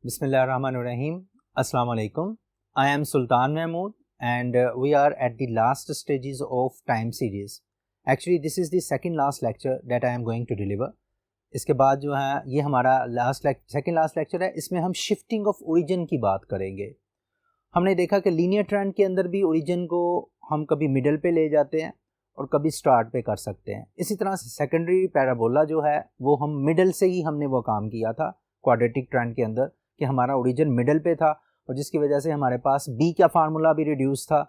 Bismillahirrahmanirrahim. Assalamu alaikum. I am Sultan Mahmood and we are at the last stages of time series. Actually, this is the second last lecture that I am going to deliver. इसके बाद जो है ये हमारा second last lecture है. इसमें हम shifting of origin की बात करेंगे. हमने देखा कि लीनियर ट्रेंड के अंदर भी ओरिजिन को हम कभी मिडल पे ले जाते हैं और कभी स्टार्ट पे कर सकते हैं. इसी तरह से सेकेंडरी पैराबोला जो है वो हम मिडल से ही हमने वो काम किया था क्वाड्रेटिक ट्रेंड के अंदर कि हमारा ओरिजिन मिडल पे था और जिसकी वजह से हमारे पास बी का फार्मूला भी रिड्यूस था,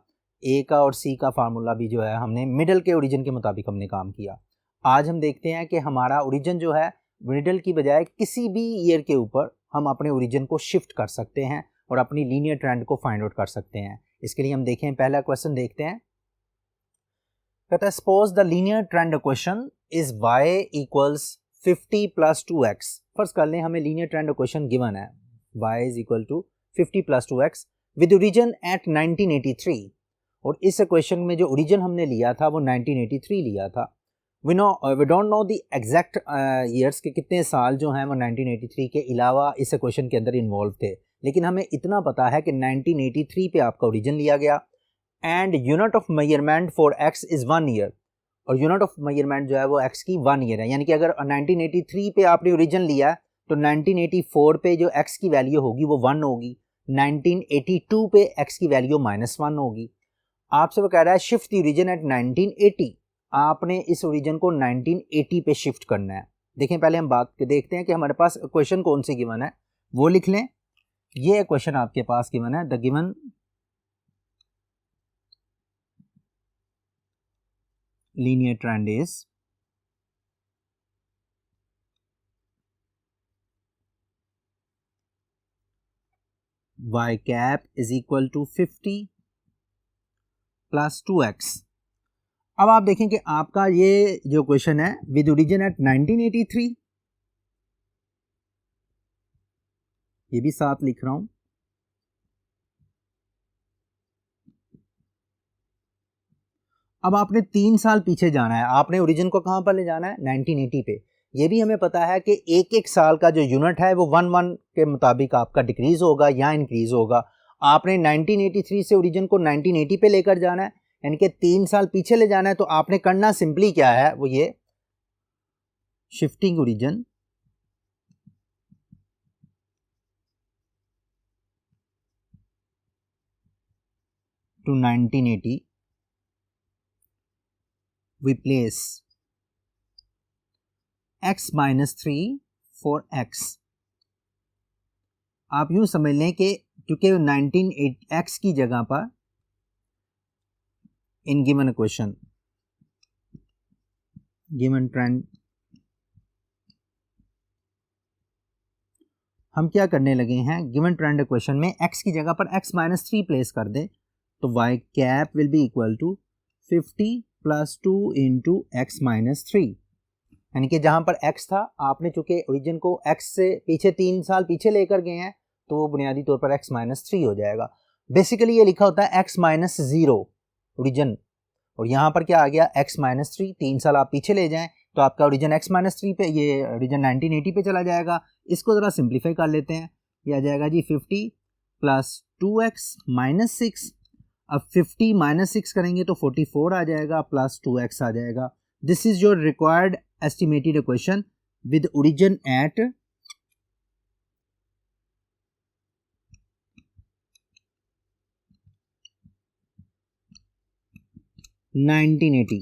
ए का और सी का फार्मूला भी जो है हमने मिडल के ओरिजिन के मुताबिक हमने काम किया. आज हम देखते हैं कि हमारा ओरिजिन जो है मिडल की बजाय किसी भी ईयर के ऊपर हम अपने ओरिजिन को शिफ्ट कर सकते हैं और अपनी लीनियर ट्रेंड को फाइंड आउट कर सकते हैं. इसके लिए हम देखें, पहला क्वेश्चन देखते हैं. कहता है suppose the linear trend equation is y equals 50 plus 2x. First कर लें, हमें लीनियर ट्रेंड इक्वेशन गिवन है y is equal to 50 plus 2x with origin at 1983. और इस इक्वेशन में जो ओरिजिन हमने लिया था वो 1983 लिया था. We don't know the exact years के कितने साल जो हैं वो 1983 के अलावा इस इक्वेशन के अंदर इन्वॉल्व थे, लेकिन हमें इतना पता है कि 1983 पे आपका ओरिजिन लिया गया and unit of measurement for x is 1 year. और यूनिट ऑफ मेजरमेंट जो है वो x की 1 ईयर है. यानी कि अगर 1983 पे आपने ओरिजिन लिया है तो 1984 पे जो x की वैल्यू होगी वो 1 होगी, 1982 पे x की वैल्यू -1 होगी. आपसे वो कह रहा है शिफ्ट द ओरिजिन एट 1980. आपने इस ओरिजिन को 1980 पे शिफ्ट करना है. देखें, पहले हम बात देखते हैं कि हमारे पास क्वेश्चन कौन सी गिवन है, वो लिख लें. ये क्वेश्चन आपके पास गिवन है, the given linear trend is y cap is equal to 50 plus 2x. अब आप देखें कि आपका ये जो क्वेश्चन है विद ओरिजिन एट 1983, ये भी साथ लिख रहा हूं. अब आपने 3 साल पीछे जाना है. आपने ओरिजिन को कहां पर ले जाना है? 1980 पे. ये भी हमें पता है कि एक एक साल का जो यूनिट है वो 1 के मुताबिक आपका डिक्रीज होगा या इंक्रीज होगा. आपने 1983 से ओरिजिन को 1980 पे लेकर जाना है, यानी कि 3 साल पीछे ले जाना है. तो आपने करना सिंपली क्या है, वो ये shifting origin to 1980. we place x minus 3 for x. आप यूं समझ लें कि क्योंकि 19x की जगह पर in given equation given trend हम क्या करने लगे हैं, गिवन ट्रेंड इक्वेशन में x की जगह पर x minus 3 प्लेस कर दें तो y cap will be equal to 50 plus 2 into x minus 3. यानी कि जहां पर x था, आपने चूंकि ओरिजिन को x से पीछे 3 साल पीछे लेकर गए हैं तो वो बुनियादी तौर पर x माइनस 3 हो जाएगा. बेसिकली ये लिखा होता है x माइनस 0 ओरिजिन, और यहाँ पर क्या आ गया x माइनस 3. 3 साल आप पीछे ले जाएं तो आपका ओरिजिन x माइनस 3 पे, ये ओरिजिन 1980 पे चला जाएगा. इसको ज़रा सिंप्लीफाई कर लेते हैं. ये आ जाएगा जी 50 प्लस 2x माइनस 6. अब 50 माइनस 6 करेंगे तो 44 आ जाएगा प्लस 2x आ जाएगा. This is your required estimated equation with origin eight 1980.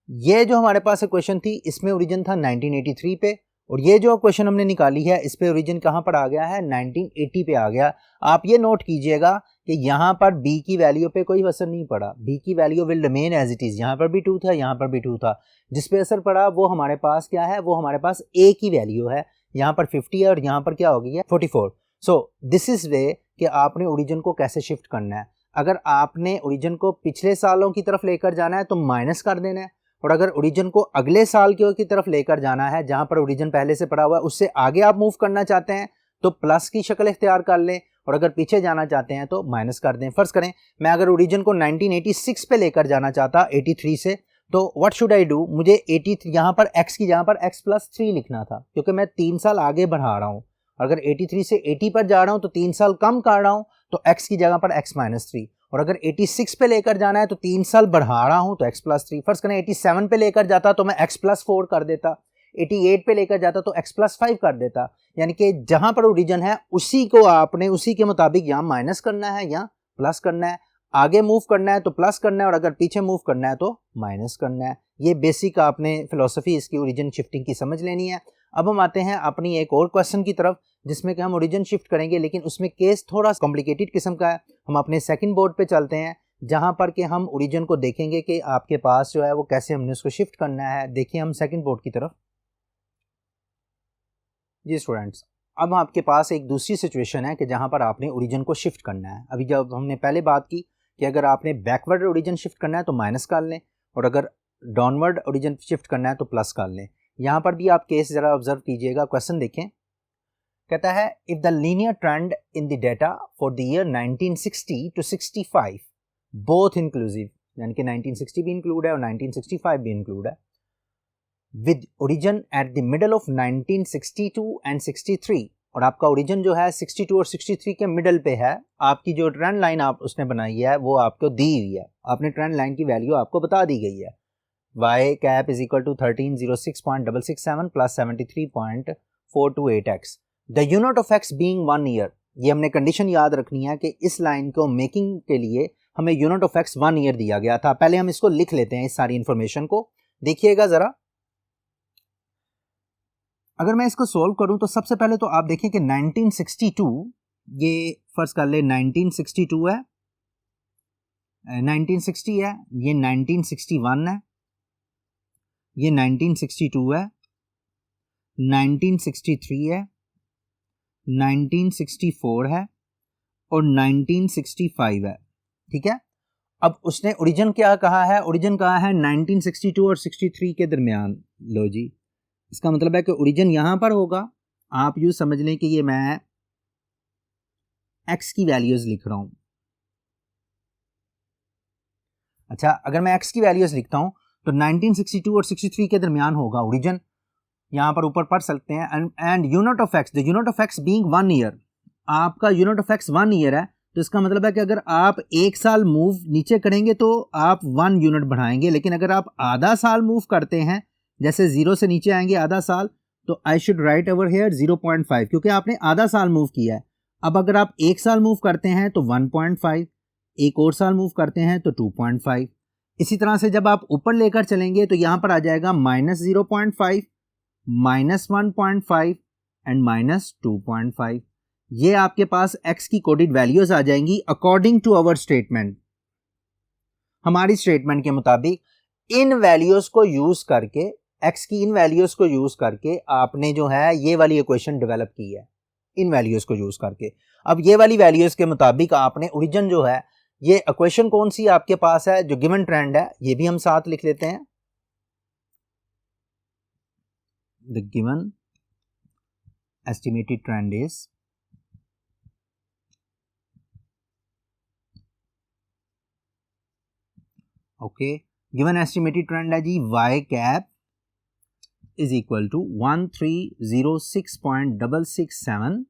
ये जो हमारे पास इक्वेशन थी इसमें ओरिजिन था 1983 पे, और ये जो क्वेश्चन हमने निकाली है इस पे ओरिजिन कहाँ पर आ गया है, 1980 पे आ गया. आप ये नोट कीजिएगा कि यहाँ पर b की वैल्यू पे कोई असर नहीं पड़ा. b की value will remain as it is. यहाँ पर भी 2 था, यहाँ पर भी 2 था. जिस पे असर पड़ा वो हमारे पास क्या है, वो हमारे पास a की वैल्यू है. यहाँ पर 50 है और यहाँ पर क्या हो गई है 44. सो दिस इज वे कि आपने ओरिजिन को कैसे शिफ्ट करना है. अगर आपने ओरिजिन को पिछले सालों की तरफ लेकर जाना है तो माइनस कर देना है, और अगर ओरिजिन को अगले साल की तरफ लेकर जाना है जहां पर ओरिजिन पहले से पड़ा हुआ है उससे आगे आप मूव करना चाहते हैं तो प्लस की शक्ल इख्तियार कर लें, और अगर पीछे जाना चाहते हैं तो माइनस कर दें. फर्ज करें मैं अगर ओरिजिन को 1986 पे लेकर जाना चाहता 83 से, तो व्हाट शुड आई डू, मुझे 80 यहाँ पर x की जहाँ पर x + 3 लिखना था क्योंकि मैं 3 साल आगे बढ़ा रहा हूँ. अगर 83 से 80 पर जा रहा हूँ तो 3 साल कम कर रहा हूँ तो x की जगह पर x-3, और अगर 86 पे लेकर जाना है तो 3 साल बढ़ा रहा हूँ तो x+3। फर्स्ट करें 87 पे लेकर जाता तो मैं x+4 कर देता, 88 पे लेकर जाता तो x+5 कर देता। यानी कि जहां पर ओरिजिन है उसी को आपने उसी के मुताबिक यहाँ माइनस करना है या प्लस करना है। आगे मूव करना है तो प्लस करना है और अगर पीछे मूव करना है तो माइनस करना है। ये बेसिक आपने फिलॉसफी इसकी ओरिजिन शिफ्टिंग की समझ लेनी है। अब हम आते हैं अपनी एक और क्वेश्चन की तरफ जिसमें कि हम ओरिजिन शिफ्ट करेंगे, लेकिन उसमें केस थोड़ा कॉम्प्लिकेटेड किस्म का है। हम अपने सेकंड बोर्ड पे चलते हैं जहां पर कि हम ओरिजिन को देखेंगे कि आपके पास जो है वो कैसे हमने उसको शिफ्ट करना है। देखिए हम सेकंड बोर्ड की तरफ। जी स्टूडेंट्स, अब आपके पास एक दूसरी सिचुएशन है कि जहां पर आपने ओरिजिन को शिफ्ट करना है। अभी जब हमने पहले बात की कि अगर आपने बैकवर्ड ओरिजिन शिफ्ट करना है तो माइनस कर लें और अगर डाउनवर्ड ओरिजिन शिफ्ट करना है तो प्लस कर लें। यहाँ पर भी आप केस ज़रा ऑब्जर्व कीजिएगा। क्वेश्चन देखें, कहता है if the linear trend in the data for the year 1960 to 65 both inclusive, यानी कि 1960 भी इंक्लूड है और 1965 भी इंक्लूड है, with origin at the middle of 1962 and 63, और आपका ओरिजिन जो है 62 और 63 के मिडल पे है। आपकी जो ट्रेंड लाइन आप उसने बनाई है वो आपको दी हुई है, आपने ट्रेंड लाइन की वैल्यू आपको बता दी गई है। y cap is equal to 1306.667 plus 73.428x, the unit of x being 1 year। ये हमने कंडीशन याद रखनी है कि इस लाइन को मेकिंग के लिए हमें यूनिट ऑफ x 1 ईयर दिया गया था। पहले हम इसको लिख लेते हैं, इस सारी इंफॉर्मेशन को देखिएगा जरा। अगर मैं इसको सोल्व करूं तो सबसे पहले तो आप देखें कि 1962, ये फर्स्ट कर ले 1962 है, 1960 है, ये 1961 है, ये 1962 है, 1963 है, 1964 है और 1965 है। ठीक है, अब उसने ओरिजिन क्या कहा है? ओरिजिन कहा है 1962 और 63 के दरमियान। लो जी, इसका मतलब है कि ओरिजिन यहां पर होगा। आप यूं समझ लें कि ये मैं x की वैल्यूज लिख रहा हूं। अच्छा, अगर मैं x की वैल्यूज लिखता हूं तो 1962 और 63 के दरमियान होगा ओरिजिन। यहां पर ऊपर पढ़ सकते हैं and unit of x, the unit of x being 1 year, आपका यूनिट ऑफ x 1 ईयर है तो इसका मतलब है कि अगर आप एक साल मूव नीचे करेंगे तो आप 1 यूनिट बढ़ाएंगे, लेकिन अगर आप आधा साल मूव करते हैं, जैसे 0 से नीचे आएंगे आधा साल, तो I should write over here 0.5 क्योंकि आपने आधा साल मूव किया है। अब अगर आप एक साल मूव करते हैं तो 1.5, एक और साल मूव करते हैं तो 2.5। इसी तरह से जब आप ऊपर लेकर चलेंगे तो यहां पर आ जाएगा -0.5, -1.5 एंड -2.5। ये आपके पास x की कोडेड वैल्यूज आ जाएंगी अकॉर्डिंग टू अवर स्टेटमेंट। हमारी स्टेटमेंट के मुताबिक इन वैल्यूज को यूज करके, x की इन वैल्यूज को यूज करके आपने जो है ये वाली इक्वेशन डेवलप की है, इन वैल्यूज को यूज करके। अब ये वाली वैल्यूज के मुताबिक आपने ओरिजिन जो है, ये इक्वेशन कौन सी आपके पास है जो गिवन ट्रेंड है, ये भी हम साथ लिख लेते हैं। The given estimated trend is okay, given estimated trend है जी y cap is equal to 1306.667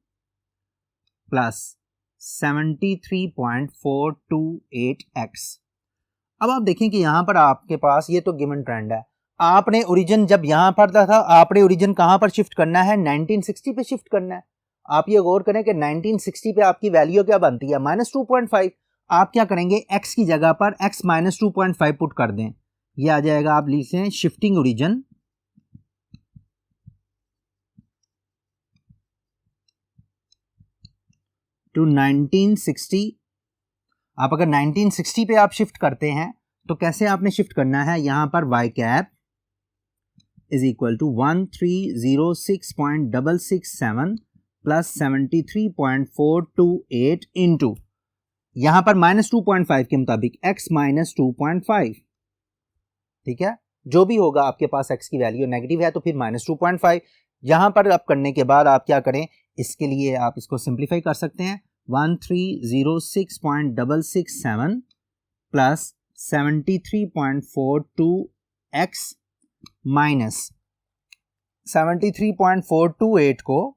plus 73.428x। अब आप देखें कि यहां पर आपके पास ये तो गिवन ट्रेंड है। आपने ओरिजिन जब यहां पर था आपने ओरिजिन कहां पर शिफ्ट करना है? 1960 पे शिफ्ट करना है। आप ये गौर करें कि 1960 पे आपकी वैल्यू क्या बनती है? -2.5। आप क्या करेंगे? x की जगह पर x -2.5 पुट कर दें, ये आ जाएगा। आप लिख लें शिफ्टिंग ओरिजिन टू 1960। आप अगर 1960 पे आप शिफ्ट करते हैं तो कैसे आपने शिफ्ट करना है? यहां पर y cap is equal to 1306.667 plus 73.428 into, यहां पर -2.5 के मुताबिक x -2.5। ठीक है, जो भी होगा आपके पास x की वैल्यू नेगेटिव है तो फिर -2.5। यहां पर आप करने के बाद आप क्या करें? इसके लिए आप इसको सिंप्लीफाई कर सकते हैं। 1306.667 प्लस 73.42x माइनस 73.428 को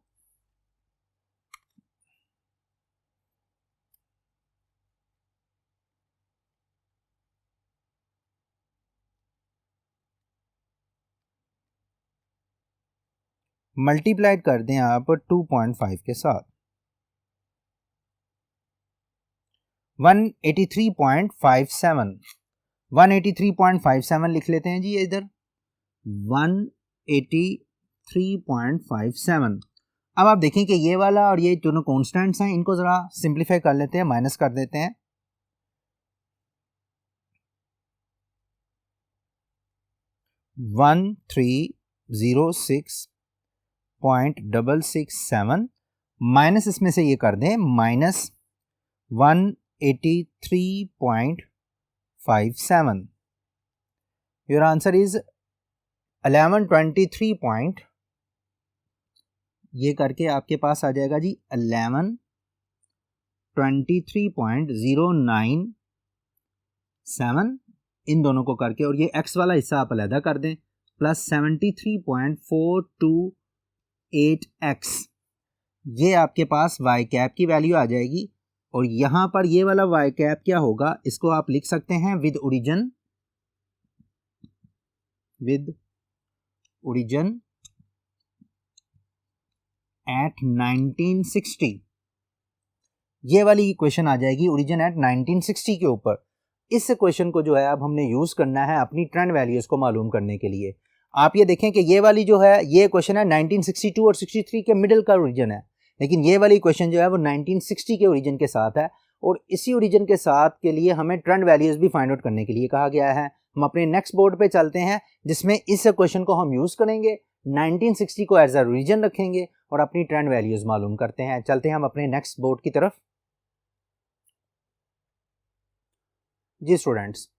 मल्टीप्लाइड कर दें आप 2.5 के साथ, 183.57, 183.57 लिख लेते हैं जी इधर, 183.57। अब आप देखें कि ये वाला और ये दोनों कॉन्स्टेंट्स हैं, इनको ज़रा सिंप्लीफाई कर लेते हैं, माइनस कर देते हैं। 1306.667 माइनस इसमें से ये कर दें माइनस 183.57। योर आंसर इज 1123 ये करके आपके पास आ जाएगा जी 1123.097 इन दोनों को करके, और ये x वाला हिस्सा आप अलहदा कर दें, प्लस 73.428x, ये आपके पास y कैप की वैल्यू आ जाएगी। और यहां पर ये वाला y कैप क्या होगा, इसको आप लिख सकते हैं विद ओरिजिन एट 1960, ये वाली इक्वेशन आ जाएगी ओरिजिन एट 1960 के ऊपर। इस क्वेश्चन को जो है अब हमने यूज करना है अपनी ट्रेंड वैल्यूज को मालूम करने के लिए। आप ये देखें कि ये वाली जो है ये क्वेश्चन है 1962 और 63 के मिडिल का ओरिजिन है, लेकिन ये वाली क्वेश्चन जो है वो 1960 के ओरिजिन के साथ है, और इसी ओरिजिन के साथ के लिए हमें ट्रेंड वैल्यूज भी फाइंड आउट करने के लिए कहा गया है। हम अपने नेक्स्ट बोर्ड पे चलते हैं जिसमें इस क्वेश्चन को हम यूज करेंगे, 1960 को एज अ ओरिजिन रखेंगे और अपनी ट्रेंड वैल्यूज मालूम करते हैं। चलते हैं हम अपने नेक्स्ट बोर्ड की तरफ। जी स्टूडेंट्स,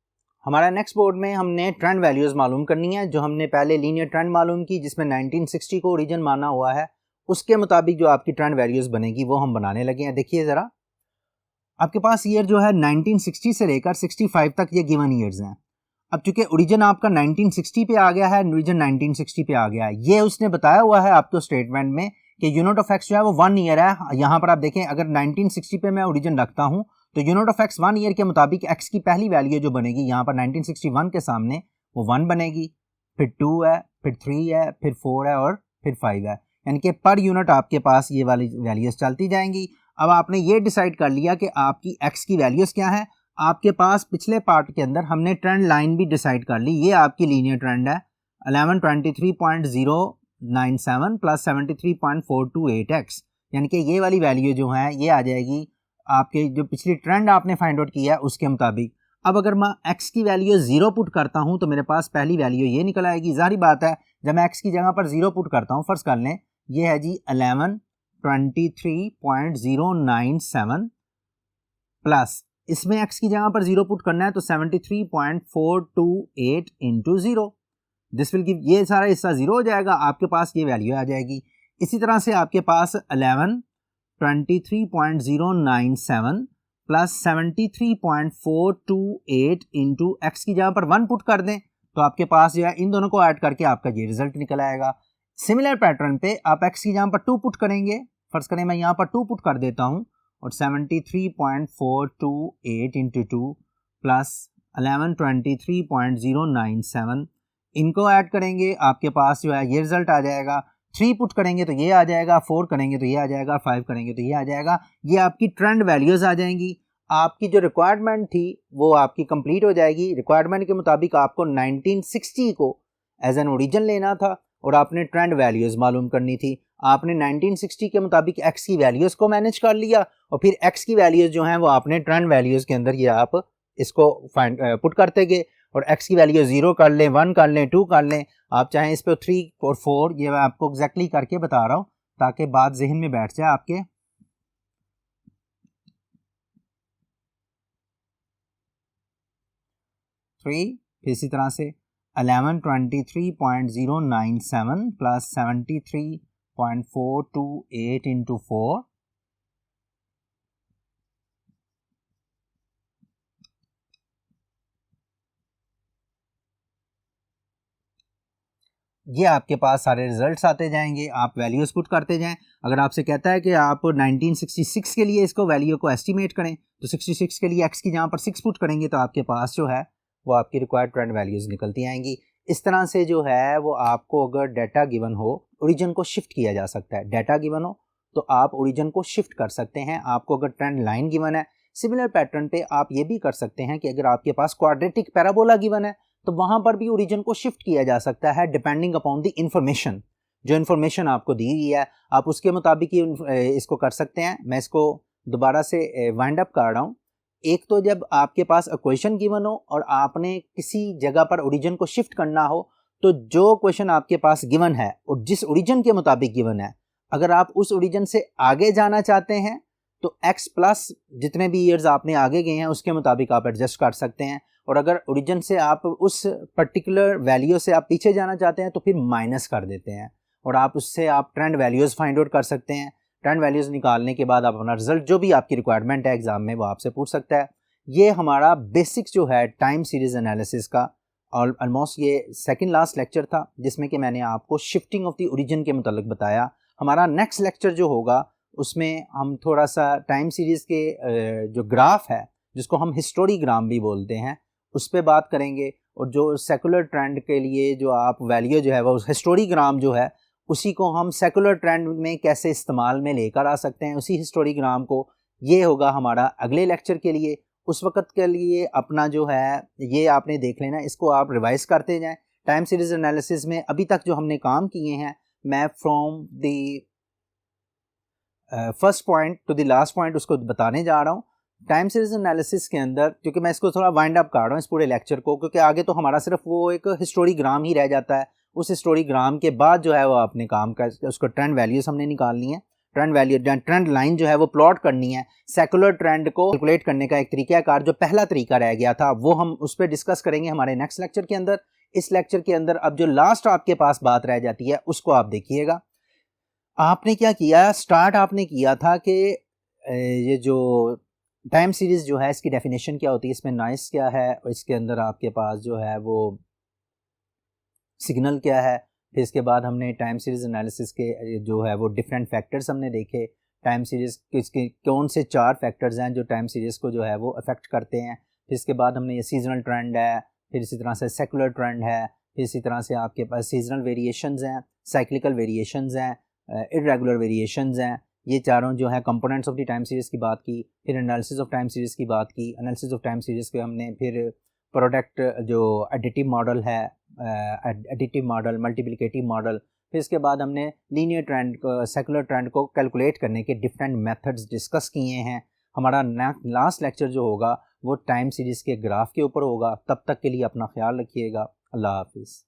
हमारा नेक्स्ट बोर्ड में हमने ट्रेंड वैल्यूज मालूम करनी है। जो हमने पहले लीनियर ट्रेंड मालूम की जिसमें 1960 को ओरिजिन माना हुआ है, उसके मुताबिक जो आपकी ट्रेंड वैल्यूज बनेगी वो हम बनाने लगे हैं। देखिए ज़रा, आपके पास ईयर जो है 1960 से लेकर 65 तक ये गिवन ईयर्स हैं। अब चूंकि ओरिजिन आपका 1960 पे आ गया है, ओरिजिन 1960 पे आ गया है, ये उसने बताया हुआ है आपको स्टेटमेंट में कि यूनिट ऑफ एक्स जो है वो 1 ईयर है। यहाँ पर आप देखें, अगर 1960 पे मैं ओरिजिन रखता हूँ तो यूनिट ऑफ एक्स 1 ईयर के मुताबिक एक्स की पहली वैल्यू जो बनेगी यहाँ पर 1961 के सामने वो 1 बनेगी, फिर 2 है, फिर 3 है, फिर 4 है और फिर 5 है, यानी कि पर यूनिट आपके पास ये वाली वैल्यूज चलती जाएंगी। अब आपने ये डिसाइड कर लिया कि आपकी एक्स की वैल्यूज क्या है। आपके पास पिछले पार्ट के अंदर हमने ट्रेंड लाइन भी डिसाइड कर ली, ये आपकी लीनियर ट्रेंड है 1123.097 प्लस 73.428x, यानी कि ये वाली वैल्यू जो है ये आ जाएगी आपके जो पिछली ट्रेंड आपने फाइंड आउट किया है उसके मुताबिक। अब अगर मैं x की वैल्यू 0 पुट करता हूं तो मेरे पास पहली वैल्यू ये निकल आएगी। जाहिर बात है, जब मैं x की जगह पर 0 पुट करता हूं, फर्ज कर लें ये है जी 1123.097 प्लस इसमें x की जगह पर 0 पुट करना है तो 73.428 इंटू 0, दिस विल गिव, ये सारा हिस्सा 0 हो जाएगा, आपके पास ये वैल्यू आ जाएगी। इसी तरह से आपके पास 1123.097 प्लस 73.428 इंटू एक्स की जगह पर 1 पुट कर दें तो आपके पास जो है इन दोनों को ऐड करके आपका ये रिजल्ट निकल आएगा। सिमिलर पैटर्न पे आप एक्स की जगह पर 2 पुट करेंगे, फर्ज करें मैं यहाँ पर 2 पुट कर देता हूँ और 73.428 इंटू 2 प्लस 1123.097 इनको ऐड करेंगे, आपके पास जो है ये रिजल्ट आ जाएगा। 3 पुट करेंगे तो ये आ जाएगा, 4 करेंगे तो ये आ जाएगा, 5 करेंगे तो ये आ जाएगा। ये आपकी ट्रेंड वैल्यूज आ जाएंगी। आपकी जो रिक्वायरमेंट थी वो आपकी कंप्लीट हो जाएगी। रिक्वायरमेंट के मुताबिक आपको 1960 को एज एन ओरिजिन लेना था और आपने ट्रेंड वैल्यूज मालूम करनी थी। आपने 1960 के मुताबिक एक्स की वैल्यूज को मैनेज कर लिया और फिर एक्स की वैल्यूज जो हैं वो आपने ट्रेंड वैल्यूज के अंदर ये आप इसको फाइंड पुट करते गए और x की वैल्यू 0 कर लें, 1 कर लें, 2 कर लें, आप चाहें इस पर 3 और 4, ये मैं आपको एग्जैक्टली करके बता रहा हूँ ताकि बात जहन में बैठ जाए आपके। फिर इसी तरह से 1123.097 प्लस 73.428 इंटू 4, ये आपके पास सारे रिजल्ट्स आते जाएंगे। आप वैल्यूज पुट करते जाएं। अगर आपसे कहता है कि आप 1966 के लिए इसको वैल्यू को एस्टिमेट करें तो 66 के लिए x की जगह पर 6 पुट करेंगे तो आपके पास जो है वो आपकी रिक्वायर्ड ट्रेंड वैल्यूज निकलती आएंगी। इस तरह से जो है वो आपको अगर डाटा गिवन हो, ओरिजिन को शिफ्ट किया जा सकता है। डाटा गिवन हो तो आप ओरिजिन को शिफ्ट कर सकते हैं। आपको अगर ट्रेंड लाइन गिवन है, सिमिलर पैटर्न पे आप ये भी कर सकते हैं कि अगर आपके पास क्वाड्रेटिक पैराबोला गिवन है तो वहाँ पर भी ओरिजिन को शिफ्ट किया जा सकता है डिपेंडिंग अपॉन द इंफॉर्मेशन। जो इन्फॉर्मेशन आपको दी गई है आप उसके मुताबिक ही इसको कर सकते हैं। मैं इसको दोबारा से वाइंड अप कर रहा हूँ। एक तो जब आपके पास क्वेश्चन गिवन हो और आपने किसी जगह पर ओरिजिन को शिफ्ट करना हो, तो जो क्वेश्चन आपके पास गिवन है और जिस ओरिजिन के मुताबिक गिवन है, अगर आप उस ओरिजिन से आगे जाना चाहते हैं तो x प्लस जितने भी ईयर्स आपने आगे गए हैं उसके मुताबिक आप एडजस्ट कर सकते हैं। और अगर ओरिजिन से आप उस पर्टिकुलर वैल्यू से आप पीछे जाना चाहते हैं तो फिर माइनस कर देते हैं और आप उससे आप ट्रेंड वैल्यूज़ फाइंड आउट कर सकते हैं। ट्रेंड वैल्यूज़ निकालने के बाद आप अपना रिजल्ट जो भी आपकी रिक्वायरमेंट है एग्जाम में वो आपसे पूछ सकता है। ये हमारा बेसिक्स जो है टाइम सीरीज एनालिसिस का, और ऑलमोस्ट ये सेकंड लास्ट लेक्चर था जिसमें कि मैंने आपको शिफ्टिंग ऑफ द ओरिजिन के मुतालिक बताया। हमारा नेक्स्ट लेक्चर जो होगा उसमें हम थोड़ा सा टाइम सीरीज़ के जो ग्राफ है जिसको हम हिस्टोरीग्राम भी बोलते हैं उस पर बात करेंगे। और जो सेकुलर ट्रेंड के लिए जो आप वैल्यू जो है वो हिस्टोरीग्राम जो है उसी को हम सेकुलर ट्रेंड में कैसे इस्तेमाल में लेकर आ सकते हैं, उसी हिस्टोरीग्राम को। ये होगा हमारा अगले लेक्चर के लिए। उस वक्त के लिए अपना जो है ये आपने देख लेना, इसको आप रिवाइज करते जाएं। टाइम सीरीज एनालिसिस में अभी तक जो हमने काम किए हैं, मैं from the first point two the last point उसको बताने जा रहा हूँ। टाइम सीरीज एनालिसिस के अंदर, क्योंकि मैं इसको थोड़ा वाइंड अप कर रहा हूँ इस पूरे लेक्चर को, क्योंकि आगे तो हमारा सिर्फ वो एक हिस्टोरीग्राम ही रह जाता है। उस हिस्टोरीग्राम के बाद जो है वो अपने काम का उसको ट्रेंड वैल्यूज हमने निकालनी है। ट्रेंड वैल्यू ट्रेंड लाइन जो है वो प्लॉट करनी है। सेकुलर ट्रेंड को कैलकुलेट करने का एक तरीकाकार जो पहला तरीका रह गया था वो हम उस पर डिस्कस करेंगे हमारे नेक्स्ट लेक्चर के अंदर। इस लेक्चर के अंदर अब जो लास्ट आपके पास बात रह जाती है उसको आप देखिएगा। आपने क्या किया, स्टार्ट आपने किया था कि ये जो टाइम सीरीज जो है इसकी डेफिनेशन क्या होती है, इसमें नॉइस क्या है और इसके अंदर आपके पास जो है वो सिग्नल क्या है। फिर इसके बाद हमने टाइम सीरीज एनालिसिस के जो है वो डिफरेंट फैक्टर्स हमने देखे। टाइम सीरीज के कौन से 4 फैक्टर्स हैं जो टाइम सीरीज को जो है वो अफेक्ट करते हैं। फिर इसके बाद हमने ये सीजनल ट्रेंड है, फिर इसी तरह से सेकुलर ट्रेंड है, फिर इसी तरह से आपके पास सीजनल वेरिएशंस हैं, साइक्लिकल वेरिएशंस हैं, इरेगुलर वेरिएशंस हैं। ये चारों जो है components of the time series की बात की। फिर एनालिसिस ऑफ टाइम सीरीज़ की बात की। एनालिसिस ऑफ टाइम सीरीज़ के हमने फिर प्रोडक्ट जो एडिटिव मॉडल है, एडिटिव मॉडल, मल्टीप्लिकेटिव मॉडल। फिर इसके बाद हमने लीनियर ट्रेंड को, सेकुलर ट्रेंड को कैलकुलेट करने के डिफरेंट मेथड्स डिस्कस किए हैं। हमारा लास्ट लेक्चर जो होगा वो टाइम सीरीज़ के ग्राफ के ऊपर होगा। तब तक के लिए अपना ख्याल रखिएगा। अल्लाह हाफिज़।